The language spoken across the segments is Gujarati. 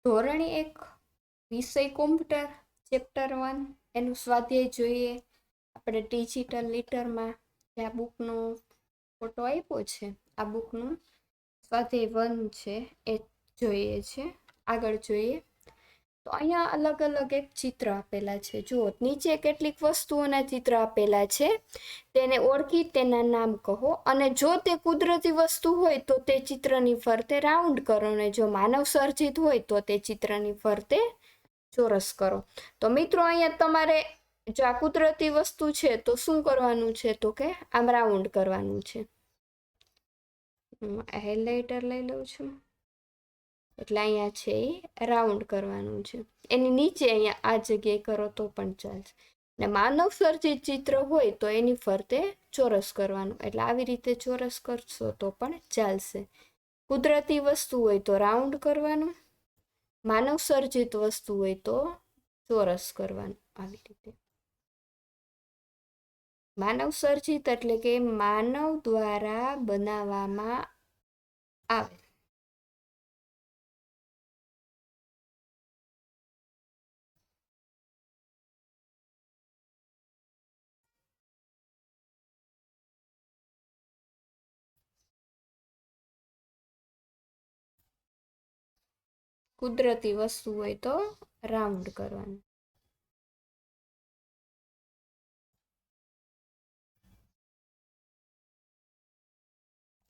ધોરણ 1 વિષય કોમ્પ્યુટર ચેપ્ટર 1 એનું સ્વાધ્યાય જોઈએ. આપણે ડિજિટલ લીટરમાં જે આ બુકનો ફોટો આપ્યો છે, આ બુકનું સ્વાધ્યાય 1 છે એ જોઈએ છે. આગળ જોઈએ તો અહીંયા અલગ અલગ એક ચિત્ર આપેલા છે. જુઓ, નીચે કેટલીક વસ્તુઓના ચિત્ર આપેલા છે, તેને ઓળખી તેના નામ કહો. અને જો તે કુદરતી વસ્તુ હોય તો તે ચિત્રની ફરતે રાઉન્ડ કરો, અને જો માનવ સર્જિત હોય તો તે ચિત્રની ફરતે ચોરસ કરો. તો મિત્રો અહીંયા તમારે જો આ કુદરતી વસ્તુ છે તો શું કરવાનું છે, તો કે આમ રાઉન્ડ કરવાનું છે. હાઇલાઇટર લઈ લઉં છું, એટલે અહીંયા છે એ રાઉન્ડ કરવાનું છે. એની નીચે અહીંયા આ જગ્યાએ કરો તો પણ ચાલશે. ને માનવ સર્જિત ચિત્ર હોય તો એની ફરતે ચોરસ કરવાનું, એટલે આવી રીતે ચોરસ કરશો તો પણ ચાલશે. કુદરતી વસ્તુ હોય તો રાઉન્ડ કરવાનું, માનવ સર્જિત વસ્તુ હોય તો ચોરસ કરવાનું. આવી રીતે માનવ સર્જિત એટલે કે માનવ દ્વારા બનાવવામાં આવે. કુદરતી વસ્તુ હોય તો રાઉન્ડ કરવાનું.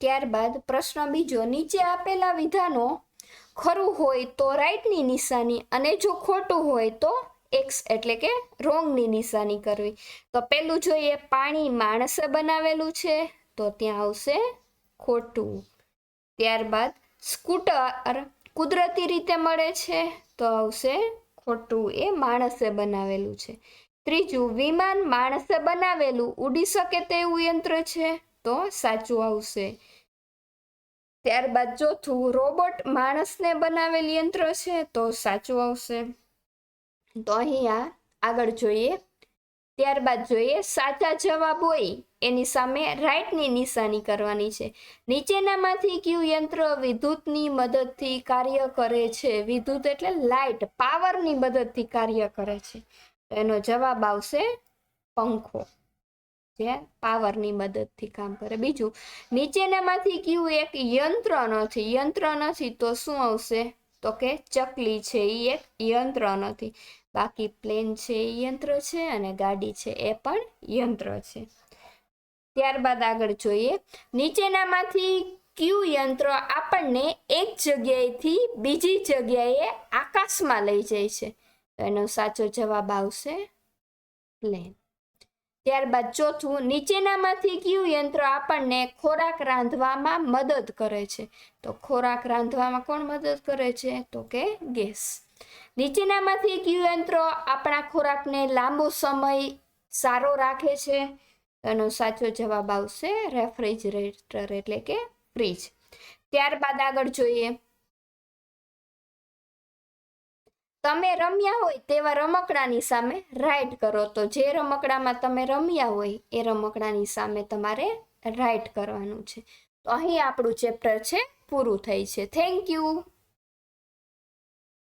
ત્યારબાદ પ્રશ્ન બીજો, નીચે આપેલા વિધાનો ખરું હોય તો રાઈટની નિશાની, અને જો ખોટું હોય તો એક્સ એટલે કે રોંગની નિશાની કરવી. તો પેલું જોઈએ, પાણી માણસે બનાવેલું છે તો ત્યાં આવશે ખોટું. ત્યારબાદ સ્કૂટર કુદરતી રીતે મળે છે તો આવશે ખોટું, એ માણસે બનાવેલું છે. ત્રીજું, વિમાન માણસે બનાવેલું ઉડી શકે તેવું યંત્ર છે તો સાચું આવશે. ત્યારબાદ ચોથું, રોબોટ માણસને બનાવેલ યંત્ર છે તો સાચું આવશે. તો અહીંયા આગળ જોઈએ. ત્યારબાદ જોઈએ સાચા જવાબ હોય એની સામે રાઈટની નિશાની કરવાની છે. નીચેનામાંથી કયું યંત્ર વિદ્યુતની મદદથી કાર્ય કરે છે? વિદ્યુત એટલે લાઇટ, પાવરની મદદથી કાર્ય કરે છે. એનો જવાબ આવશે પંખો, જે પાવરની મદદથી કામ કરે. બીજું, નીચેનામાંથી કયું એક યંત્ર નથી? યંત્ર નથી તો શું આવશે? તો કે ચકલી છે એ એક યંત્ર નથી. બાકી પ્લેન છે એ યંત્ર છે, અને ગાડી છે એ પણ યંત્ર છે. ત્યારબાદ આગળ જોઈએ, નીચેનામાંથી કયું યંત્ર આપણને એક જગ્યાએથી બીજી જગ્યાએ આકાશમાં લઈ જાય છે? તો એનો સાચો જવાબ આવશે પ્લેન. ત્યારબાદ ચોથું, નીચેનામાંથી કયું યંત્ર આપણને ખોરાક રાંધવામાં મદદ કરે છે? તો ખોરાક રાંધવામાં કોણ મદદ કરે છે? તો કે ગેસ. નીચેનામાંથી કયું યંત્ર આપણા ખોરાકને લાંબો સમય સારો રાખે છે? એનો સાચો જવાબ આવશે રેફ્રિજરેટર એટલે કે ફ્રીજ. ત્યારબાદ આગળ જોઈએ, તમે રમ્યા હોય તેવા રમકડાની સામે રાઈટ કરો. તો જે રમકડામાં તમે રમ્યા હોય એ રમકડાની સામે તમારે રાઈટ કરવાનું છે. તો અહીં આપણું ચેપ્ટર છે પૂરું થાય છે. Thank you.